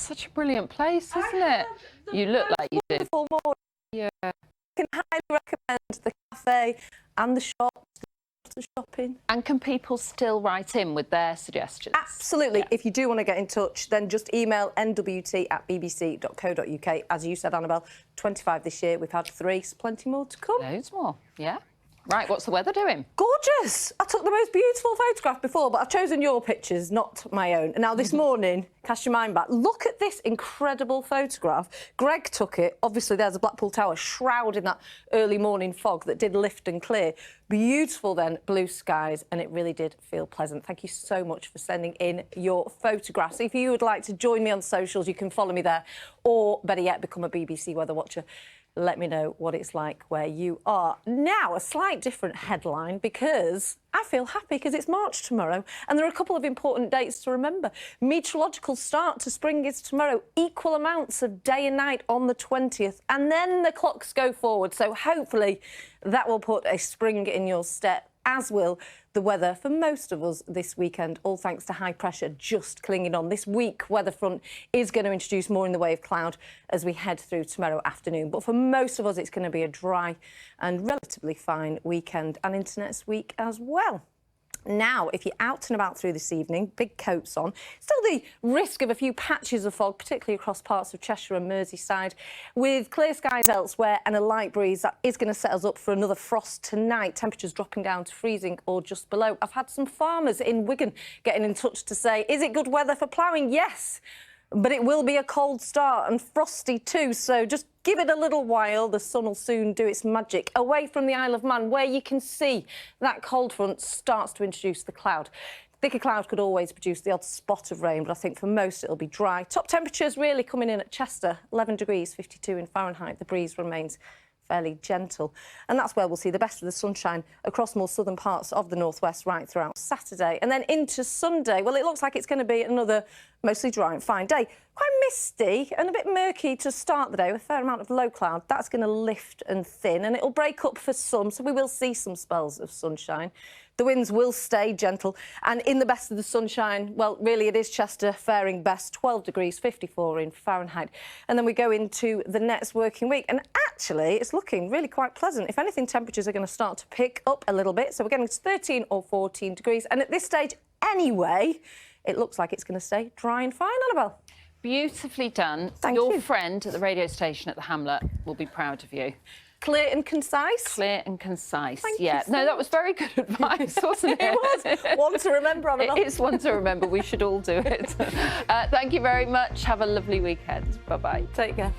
such a brilliant place, isn't it? You look like you do. Morning. Yeah. I can highly recommend the cafe and the shops, the shopping. And can people still write in with their suggestions? Absolutely. Yeah. If you do want to get in touch, then just email nwt@bbc.co.uk. As you said, Annabelle, 25 this year. We've had 3, so plenty more to come. Loads more, yeah. Right, what's the weather doing? Gorgeous! I took the most beautiful photograph before, but I've chosen your pictures, not my own. Now, this morning, cast your mind back, look at this incredible photograph. Greg took it. Obviously, there's a Blackpool Tower shrouded in that early morning fog that did lift and clear. Beautiful, then, blue skies, and it really did feel pleasant. Thank you so much for sending in your photographs. If you would like to join me on socials, you can follow me there, or, better yet, become a BBC Weather Watcher. Let me know what it's like where you are. Now, a slight different headline, because I feel happy because it's March tomorrow and there are a couple of important dates to remember. Meteorological start to spring is tomorrow, equal amounts of day and night on the 20th, and then the clocks go forward. So hopefully that will put a spring in your step, as will the weather for most of us this weekend, all thanks to high pressure just clinging on. This week, weather front is going to introduce more in the way of cloud as we head through tomorrow afternoon. But for most of us, it's going to be a dry and relatively fine weekend and into next week as well. Now, if you're out and about through this evening, big coats on, still the risk of a few patches of fog, particularly across parts of Cheshire and Merseyside, with clear skies elsewhere and a light breeze that is going to set us up for another frost tonight. Temperatures dropping down to freezing or just below. I've had some farmers in Wigan getting in touch to say, is it good weather for ploughing? Yes, but it will be a cold start and frosty too, so just give it a little while. The sun will soon do its magic. Away from the Isle of Man, where you can see that cold front starts to introduce the cloud. Thicker cloud could always produce the odd spot of rain, but I think for most it'll be dry. Top temperatures really coming in at Chester, 11 degrees, 52 in Fahrenheit. The breeze remains fairly gentle, and that's where we'll see the best of the sunshine across more southern parts of the northwest right throughout Saturday. And then into Sunday, well, it looks like it's going to be another mostly dry and fine day. Quite misty and a bit murky to start the day with a fair amount of low cloud. That's going to lift and thin, and it'll break up for some, so we will see some spells of sunshine. The winds will stay gentle, and in the best of the sunshine, well, really it is Chester faring best, 12 degrees, 54 in Fahrenheit. And then we go into the next working week, and actually it's looking really quite pleasant. If anything, temperatures are going to start to pick up a little bit, so we're getting to 13 or 14 degrees, and at this stage anyway, it looks like it's going to stay dry and fine, Annabelle. Beautifully done. Thank you. Your friend at the radio station at the Hamlet will be proud of you. Clear and concise. Clear and concise. Thank yeah. you so No, that was very good advice, wasn't it? It was. One to remember. It is one to remember. We should all do it. Thank you very much. Have a lovely weekend. Bye-bye. Take care.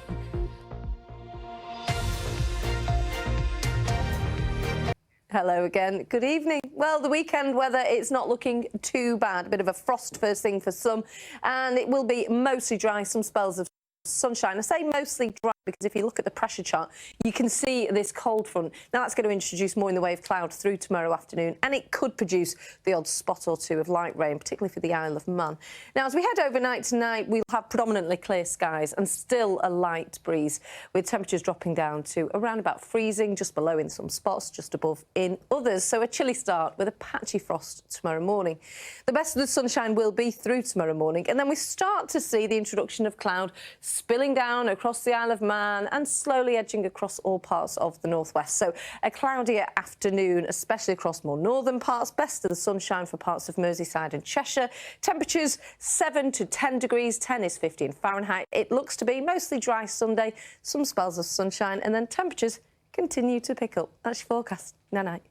Hello again. Good evening. Well, the weekend weather, it's not looking too bad. A bit of a frost first thing for some, and it will be mostly dry, some spells of sunshine. I say mostly dry because if you look at the pressure chart, you can see this cold front. Now that's going to introduce more in the way of cloud through tomorrow afternoon, and it could produce the odd spot or two of light rain, particularly for the Isle of Man. Now, as we head overnight tonight, we'll have predominantly clear skies and still a light breeze, with temperatures dropping down to around about freezing, just below in some spots, just above in others. So a chilly start with a patchy frost tomorrow morning. The best of the sunshine will be through tomorrow morning, and then we start to see the introduction of cloud spilling down across the Isle of Man and slowly edging across all parts of the northwest. So a cloudier afternoon, especially across more northern parts. Best of the sunshine for parts of Merseyside and Cheshire. Temperatures 7 to 10 degrees, 10 is 50 in Fahrenheit. It looks to be mostly dry Sunday, some spells of sunshine, and then temperatures continue to pick up. That's your forecast. Night-night.